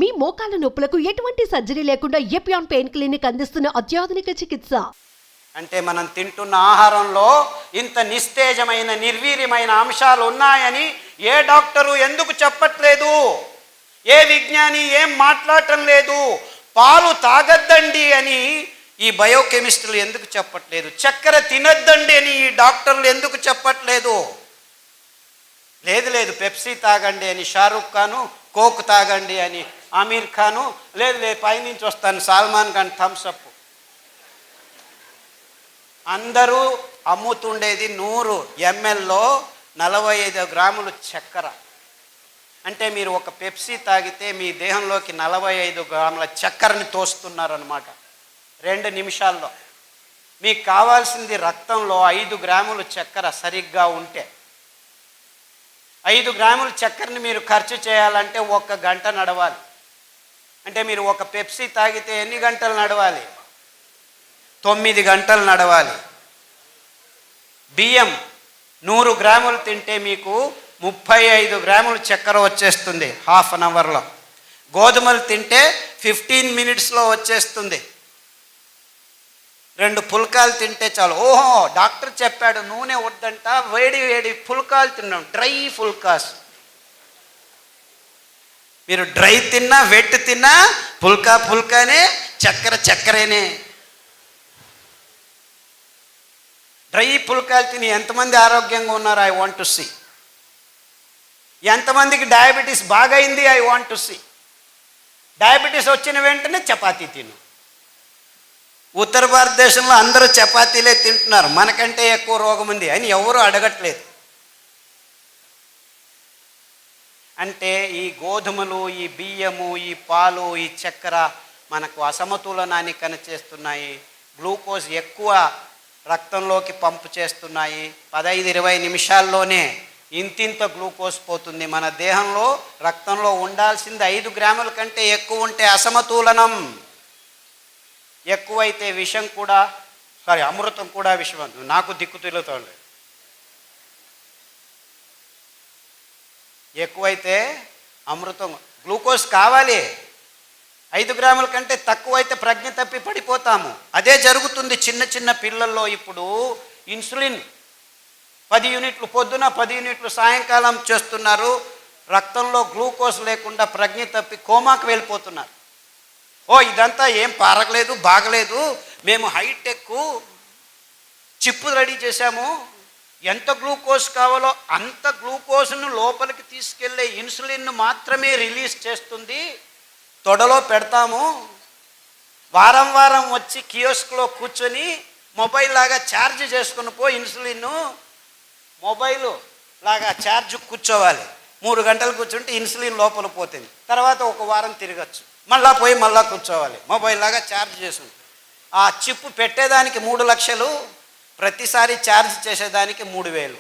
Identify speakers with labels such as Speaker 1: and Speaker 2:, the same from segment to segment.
Speaker 1: మీ మోకాల నొప్పులకు ఎటువంటి సర్జరీ లేకుండా ఎపియాన్ పెయిన్ క్లినిక్ అందిస్తున్న అత్యాధునిక చికిత్స.
Speaker 2: అంటే మనం తింటున్న ఆహారంలో ఇంత నిస్తేజమైన నిర్వీర్యమైన అంశాలు ఉన్నాయని ఏ డాక్టరు ఎందుకు చెప్పట్లేదు? ఏ విజ్ఞాని ఏం మాట్లాడటం లేదు? పాలు తాగద్దండి అని ఈ బయోకెమిస్టులు ఎందుకు చెప్పట్లేదు? చక్కెర తినద్దండి అని ఈ డాక్టర్లు ఎందుకు చెప్పట్లేదు? లేదు పెప్సీ తాగండి అని షారూక్ ఖాను, కోక్ తాగండి అని ఆమీర్ ఖాను, లేదు పైనుంచి వస్తాను సల్మాన్ ఖాన్ థమ్స్అప్. అందరూ అమ్ముతుండేది 100 mlలో 45 గ్రాములు చక్కెర. అంటే మీరు ఒక పెప్సీ తాగితే మీ దేహంలోకి 45 గ్రాముల చక్కెరని తోస్తున్నారనమాట 2 నిమిషాల్లో. మీకు కావాల్సింది రక్తంలో 5 గ్రాములు చక్కెర సరిగ్గా ఉంటే. 5 గ్రాముల చక్కెరని మీరు ఖర్చు చేయాలంటే 1 గంట నడవాలి. అంటే మీరు ఒక పెప్సీ తాగితే ఎన్ని గంటలు నడవాలి? 9 గంటలు నడవాలి. బియ్యం 100 గ్రాములు తింటే మీకు 35 గ్రాములు చక్కెర వచ్చేస్తుంది హాఫ్ అన్ అవర్లో. గోధుమలు తింటే 15 మినిట్స్లో వచ్చేస్తుంది. 2 పుల్కాలు తింటే చాలు. ఓహో, డాక్టర్ చెప్పాడు నూనె వద్దంట, వేడి పుల్కాలు తిన్నాం, డ్రై పుల్కాస్. మీరు డ్రై తిన్నా వెట్ తిన్నా పుల్కానే, చక్కెరేనే. డ్రై పుల్కాలు తిని ఎంతమంది ఆరోగ్యంగా ఉన్నారు? I want to see. ఎంతమందికి డయాబెటీస్ బాగైంది? I want to see. Diabetes వచ్చిన వెంటనే చపాతీ తిను. ఉత్తర భారతదేశంలో అందరూ చపాతీలే తింటున్నారు, మనకంటే ఎక్కువ రోగం ఉంది అని ఎవరు అడగట్లేదు. అంటే ఈ గోధుమలు, ఈ బియ్యము, ఈ పాలు, ఈ చక్కెర మనకు అసమతులనాన్ని కనిచేస్తున్నాయి. గ్లూకోజ్ ఎక్కువ రక్తంలోకి పంపు చేస్తున్నాయి. 15-20 నిమిషాల్లోనే ఇంతింత గ్లూకోజ్ పోతుంది. మన దేహంలో రక్తంలో ఉండాల్సింది 5 గ్రాముల కంటే ఎక్కువ ఉంటే అసమతులనం. ఎక్కువైతే విషం కూడా, అమృతం కూడా విషం. నాకు దిక్కు తిరుగుతుంది. ఎక్కువైతే అమృతం. గ్లూకోజ్ కావాలి. 5 గ్రాముల కంటే తక్కువైతే ప్రజ్ఞ తప్పి పడిపోతాము. అదే జరుగుతుంది చిన్న పిల్లల్లో. ఇప్పుడు ఇన్సులిన్ 10 యూనిట్లు పొద్దున, 10 యూనిట్లు సాయంకాలం చేస్తున్నారు. రక్తంలో గ్లూకోజ్ లేకుండా ప్రజ్ఞ తప్పి కోమాకు వెళ్ళిపోతున్నారు. ఇదంతా ఏం పారగలేదు, బాగలేదు, మేము హైటెక్ చిప్పు రెడీ చేశాము, ఎంత గ్లూకోజ్ కావాలో అంత గ్లూకోజ్ను లోపలికి తీసుకెళ్లే ఇన్సులిన్ను మాత్రమే రిలీజ్ చేస్తుంది, తొడలో పెడతాము, వారం వచ్చి కియోస్క్లో కూర్చొని మొబైల్ లాగా ఛార్జ్ చేసుకుని ఇన్సులిన్ మొబైల్ లాగా ఛార్జ్ కూర్చోవాలి. 3 గంటలు కూర్చుంటే ఇన్సులిన్ లోపల పోతుంది. తర్వాత 1 వారం తిరగచ్చు, మళ్ళా కూర్చోవాలి, మొబైల్ లాగా ఛార్జ్ చేసుకుంది. ఆ చిప్పు పెట్టేదానికి 3 లక్షలు, ప్రతిసారి ఛార్జ్ చేసేదానికి 3,000.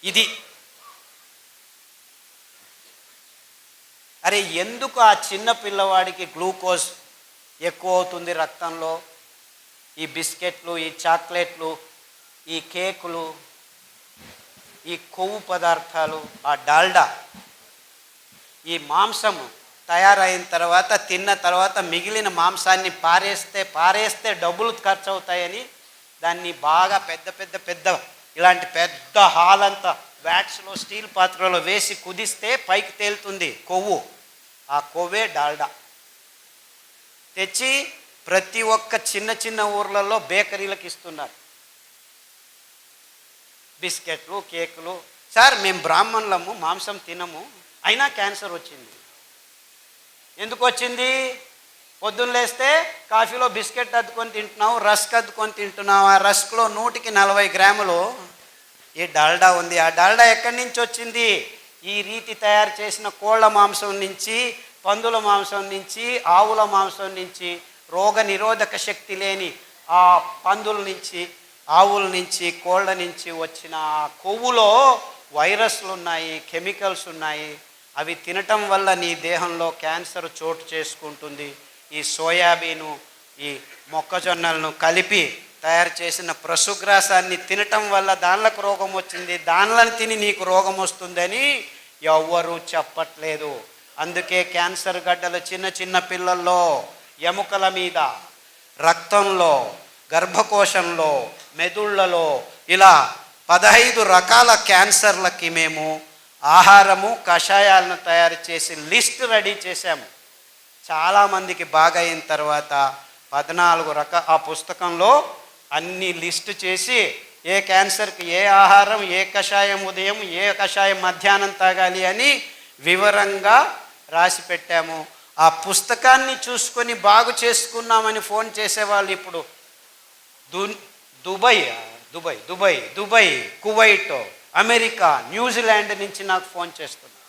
Speaker 2: ఇది అరే ఎందుకు ఆ చిన్న పిల్లవాడికి గ్లూకోజ్ ఎక్కువ అవుతుంది రక్తంలో? ఈ బిస్కెట్లు, ఈ చాక్లెట్లు, ఈ కేకులు, ఈ కొవ్వు పదార్థాలు, ఆ డాల్డా, ఈ మాంసము తయారైన తర్వాత తిన్న తర్వాత మిగిలిన మాంసాన్ని పారేస్తే డబ్బులు ఖర్చు అవుతాయని దాన్ని బాగా పెద్ద ఇలాంటి పెద్ద హాల్ అంతా వ్యాట్స్లో స్టీల్ పాత్రలో వేసి కుదిస్తే పైకి తేలుతుంది కొవ్వు. ఆ కొవ్వే డాల్డా. తెచ్చి ప్రతి ఒక్క చిన్న ఊర్లలో బేకరీలకు ఇస్తున్నారు. బిస్కెట్లు, కేకులు. సార్ మేము బ్రాహ్మణులము, మాంసం తినము, అయినా క్యాన్సర్ వచ్చింది. ఎందుకు వచ్చింది? పొద్దున్న లేస్తే కాఫీలో బిస్కెట్ అద్దుకొని తింటున్నావు, రస్క్ అద్దుకొని తింటున్నావు. ఆ రస్క్లో 140 గ్రాములు ఈ డాల్డా ఉంది. ఆ డాల్డా ఎక్కడి నుంచి వచ్చింది? ఈ రీతి తయారు చేసిన కోళ్ళ మాంసం నుంచి, పందుల మాంసం నుంచి, ఆవుల మాంసం నుంచి, రోగ నిరోధక శక్తి లేని ఆ పందుల నుంచి, ఆవుల నుంచి, కోళ్ళ నుంచి వచ్చిన కొవ్వులో వైరస్లు ఉన్నాయి, కెమికల్స్ ఉన్నాయి. అవి తినటం వల్ల నీ దేహంలో క్యాన్సర్ చోటు చేసుకుంటుంది. ఈ సోయాబీను, ఈ మొక్కజొన్నలను కలిపి తయారు చేసిన పశుగ్రాసాన్ని తినటం వల్ల దానిలకు రోగం వచ్చింది, దానిలను తిని నీకు రోగం వస్తుందని ఎవ్వరూ చెప్పట్లేదు. అందుకే క్యాన్సర్ గడ్డలు చిన్న చిన్న పిల్లల్లో ఎముకల మీద, రక్తంలో, గర్భకోశంలో, మెదుళ్లలో ఇలా 15 రకాల క్యాన్సర్లకి మేము ఆహారము, కషాయాలను తయారు చేసి లిస్ట్ రెడీ చేశాము. చాలామందికి బాగా అయిన తర్వాత 14 ఆ పుస్తకంలో అన్ని లిస్టు చేసి ఏ క్యాన్సర్కి ఏ ఆహారం, ఏ కషాయం ఉదయం, ఏ కషాయం మధ్యాహ్నం తాగాలి అని వివరంగా రాసి పెట్టాము. ఆ పుస్తకాన్ని చూసుకొని బాగు చేసుకున్నామని ఫోన్ చేసేవాళ్ళు ఇప్పుడు దుబాయ్, కువైట్, అమెరికా, న్యూజిలాండ్ నుంచి నాకు ఫోన్ చేస్తున్నారు.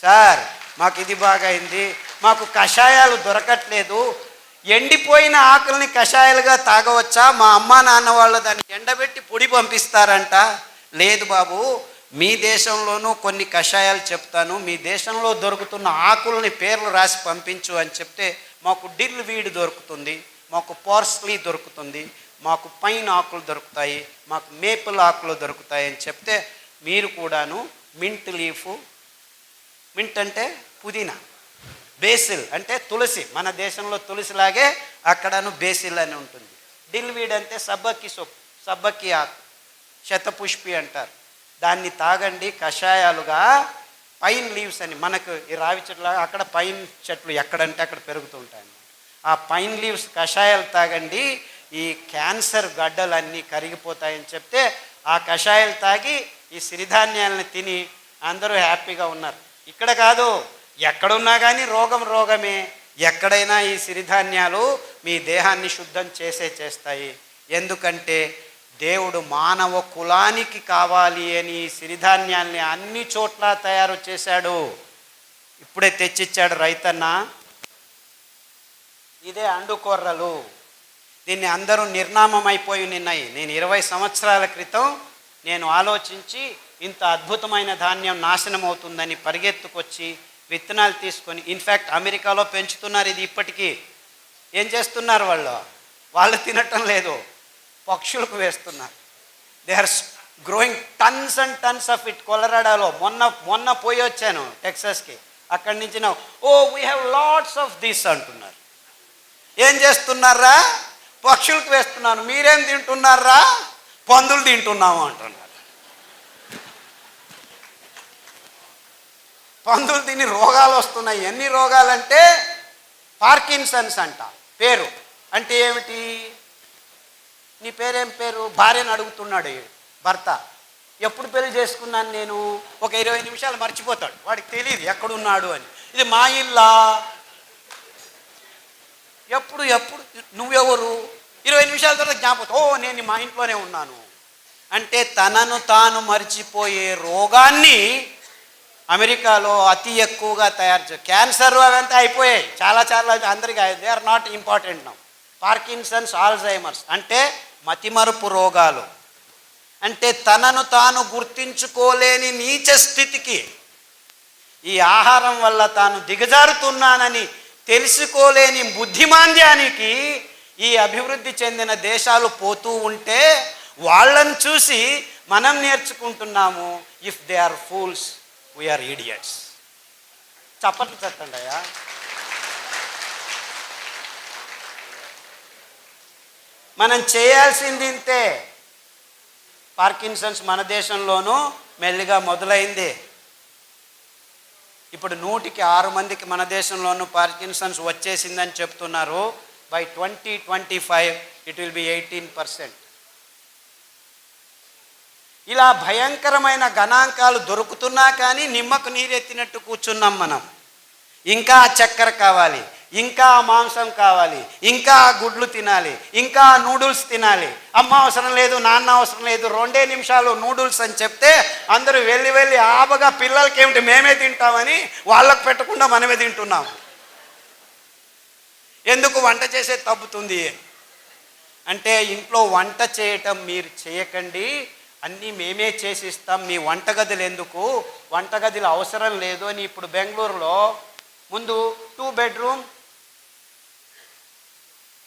Speaker 2: సార్ మాకు ఇది బాగా అయింది, మాకు కషాయాలు దొరకట్లేదు, ఎండిపోయిన ఆకుల్ని కషాయాలుగా తాగవచ్చా? మా అమ్మా నాన్న వాళ్ళు దాన్ని ఎండబెట్టి పొడి పంపిస్తారంట. లేదు బాబు, మీ దేశంలోనూ కొన్ని కషాయాలు చెప్తాను, మీ దేశంలో దొరుకుతున్న ఆకుల్ని పేర్లు రాసి పంపించు అని చెప్తే మాకు డిల్ వీడ్ దొరుకుతుంది, మాకు పార్స్లీ దొరుకుతుంది, మాకు పైన్ ఆకులు దొరుకుతాయి, మాకు మేపుల్ ఆకులు దొరుకుతాయి అని చెప్తే మీరు కూడాను మింట్ లీఫ్, మింట్ అంటే పుదీనా, బేసిల్ అంటే తులసి, మన దేశంలో తులసిలాగే అక్కడను బేసిల్ అని ఉంటుంది. డిల్వీడ్ అంటే సబ్బకి ఆకు, శతపుష్పి అంటారు. దాన్ని తాగండి కషాయాలుగా. పైన్ లీవ్స్ అని మనకు ఈ రావి చెట్లు, అక్కడ పైన్ చెట్లు ఎక్కడంటే అక్కడ పెరుగుతూ ఉంటాయి. ఆ పైన్ లీవ్స్ కషాయాలు తాగండి, ఈ క్యాన్సర్ గడ్డలన్నీ కరిగిపోతాయని చెప్తే ఆ కషాయాలు తాగి ఈ సిరిధాన్యాలను తిని అందరూ హ్యాపీగా ఉన్నారు. ఇక్కడ కాదు, ఎక్కడున్నా కానీ రోగమే. ఎక్కడైనా ఈ సిరిధాన్యాలు మీ దేహాన్ని శుద్ధం చేస్తాయి. ఎందుకంటే దేవుడు మానవ కులానికి కావాలి అని ఈ సిరిధాన్యాల్ని అన్ని చోట్ల తయారు చేశాడు. ఇప్పుడే తెచ్చిచ్చాడు రైతన్న. ఇదే అండుకొర్రలు. దీన్ని అందరూ నిర్నామం అయిపోయి ఉన్నాయి. నేను 20 సంవత్సరాల క్రితం నేను ఆలోచించి ఇంత అద్భుతమైన ధాన్యం నాశనం అవుతుందని పరిగెత్తుకొచ్చి విత్తనాలు తీసుకొని, ఇన్ఫ్యాక్ట్ అమెరికాలో పెంచుతున్నారు ఇది ఇప్పటికీ. ఏం చేస్తున్నారు వాళ్ళు తినటం లేదు, పక్షులకు వేస్తున్నారు. They are growing tons and tons of it. కొలరాడాలో మొన్న పోయి వచ్చాను టెక్సాస్కి. అక్కడి నుంచి we have lots of this అంటున్నారు. ఏం చేస్తున్నారా? పక్షులకు వేస్తున్నాను. మీరేం తింటున్నారా? పందులు తింటున్నాము అంటున్నారు. పందులు తిని రోగాలు వస్తున్నాయి. ఎన్ని రోగాలంటే పార్కిన్సన్స్ అంట పేరు. అంటే ఏమిటి? నీ పేరేం పేరు? భార్యను అడుగుతున్నాడు భర్త. ఎప్పుడు పెళ్లి చేసుకున్నాను నేను? ఒక 20 నిమిషాలు మర్చిపోతాడు, వాడికి తెలియదు ఎక్కడున్నాడు అని. ఇది మా ఇల్లా? ఎప్పుడు నువ్వెవరు? 20 నిమిషాల తర్వాత జ్ఞాపకం, నేను మా ఇంట్లోనే ఉన్నాను అంటే తనను తాను మర్చిపోయే రోగాన్ని అమెరికాలో అతి ఎక్కువగా తయారు చేస్తారు. క్యాన్సర్ అవంతా అయిపోయాయి, చాలా అందరికీ. They are not important now. Parkinson's, Alzheimer's అంటే మతిమరుపు రోగాలు. అంటే తనను తాను గుర్తించుకోలేని నీచ స్థితికి, ఈ ఆహారం వల్ల తాను దిగజారుతున్నానని తెలుసుకోలేని బుద్ధిమాంద్యానికి ఈ అభివృద్ధి చెందిన దేశాలు పోతూ ఉంటే వాళ్ళని చూసి మనం నేర్చుకుంటున్నాము. If they are fools, we're idiots. చప్పట్లు చెప్పండి అయ్యా. మనం చేయాల్సింది ఇంతే. పార్కిన్సన్స్ మన దేశంలోనూ మెల్లిగా మొదలైంది. ఇప్పుడు 100కి 6 మందికి మన దేశంలోనూ పార్కిన్సన్స్ వచ్చేసిందని చెప్తున్నారు. By 2025 it will be 18%. ఇలా భయంకరమైన గణాంకాలు దొరుకుతున్నా కానీ నిమ్మకు నీరెత్తినట్టు కూర్చున్నాం మనం. ఇంకా చక్కెర కావాలి, ఇంకా మాంసం కావాలి, ఇంకా గుడ్లు తినాలి, ఇంకా నూడిల్స్ తినాలి. అమ్మ అవసరం లేదు, నాన్న అవసరం లేదు, 2 నిమిషాలు నూడిల్స్ అని చెప్తే అందరూ వెళ్ళి ఆబగా పిల్లలకి ఏమిటి మేమే తింటామని వాళ్ళకు పెట్టకుండా మనమే తింటున్నాము. ఎందుకు? వంట చేసే తప్పుతుంది అంటే ఇంట్లో వంట చేయటం మీరు చేయకండి, అన్నీ మేమే చేసిస్తాం, మీ వంటగదులు ఎందుకు, వంటగదులు అవసరం లేదు అని. ఇప్పుడు బెంగళూరులో ముందు 2 బెడ్రూమ్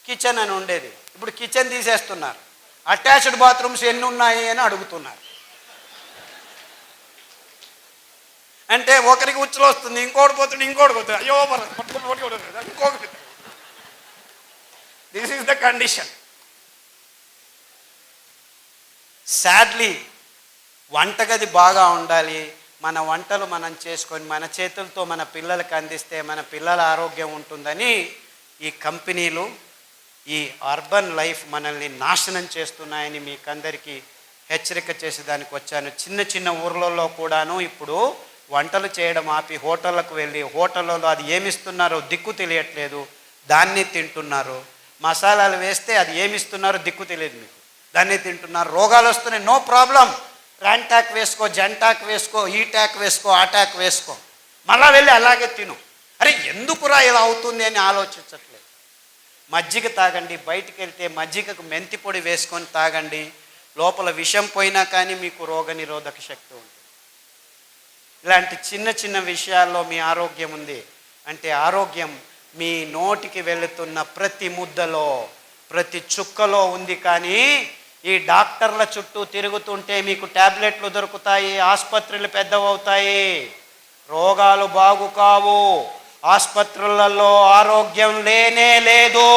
Speaker 2: కిచెన్ అని ఉండేది, ఇప్పుడు కిచెన్ తీసేస్తున్నారు. అటాచ్డ్ బాత్రూమ్స్ ఎన్ని ఉన్నాయి అని అడుగుతున్నారు. అంటే ఒకరికి ఉచ్చులో వస్తుంది, ఇంకోటి పోతుంది, ఇంకోటి పోతుంది, అయ్యో ఇంకొకటి. This is the condition. Sadly వంటగది బాగా ఉండాలి. మన వంటలు మనం చేసుకొని మన చేతులతో మన పిల్లలకు అందిస్తే మన పిల్లల ఆరోగ్యం ఉంటుందని ఈ కంపెనీలు, ఈ అర్బన్ లైఫ్ మనల్ని నాశనం చేస్తున్నాయని మీకందరికీ హెచ్చరిక చేసేదానికి వచ్చాను. చిన్న చిన్న ఊర్లలో కూడాను ఇప్పుడు వంటలు చేయడం ఆపి హోటళ్ళకు వెళ్ళి హోటళ్ళలో అది ఏమిస్తున్నారో దిక్కు తెలియట్లేదు, దాన్ని తింటున్నారు. మసాలాలు వేస్తే అది ఏమిస్తున్నారో దిక్కు తెలియదు మీకు, దాన్ని తింటున్నారు. రోగాలు వస్తున్నాయి, నో ప్రాబ్లం, ర్యాంటాక్ వేసుకో, జంటాక్ వేసుకో, ఈ ట్యాక్ వేసుకో, ఆ ట్యాక్ వేసుకో, మళ్ళా వెళ్ళి అలాగే తిను. అరే ఎందుకురా ఇలా అవుతుంది అని ఆలోచించట్లేదు. మజ్జిగ తాగండి, బయటికి వెళ్తే మజ్జిగకు మెంతి పొడి వేసుకొని తాగండి, లోపల విషం పోయినా కానీ మీకు రోగ నిరోధక శక్తి ఉంటుంది. ఇలాంటి చిన్న చిన్న విషయాల్లో మీ ఆరోగ్యం ఉంది అంటే ఆరోగ్యం మీ నోటికి వెళుతున్న ప్రతి ముద్దలో ప్రతి చుక్కలో ఉంది. కానీ ఈ డాక్టర్ల చుట్టూ తిరుగుతుంటే మీకు ట్యాబ్లెట్లు దొరుకుతాయి, ఆసుపత్రులు పెద్దవవుతాయి, రోగాలు బాగు కావు, ఆసుపత్రులలో ఆరోగ్యం లేనే లేదు.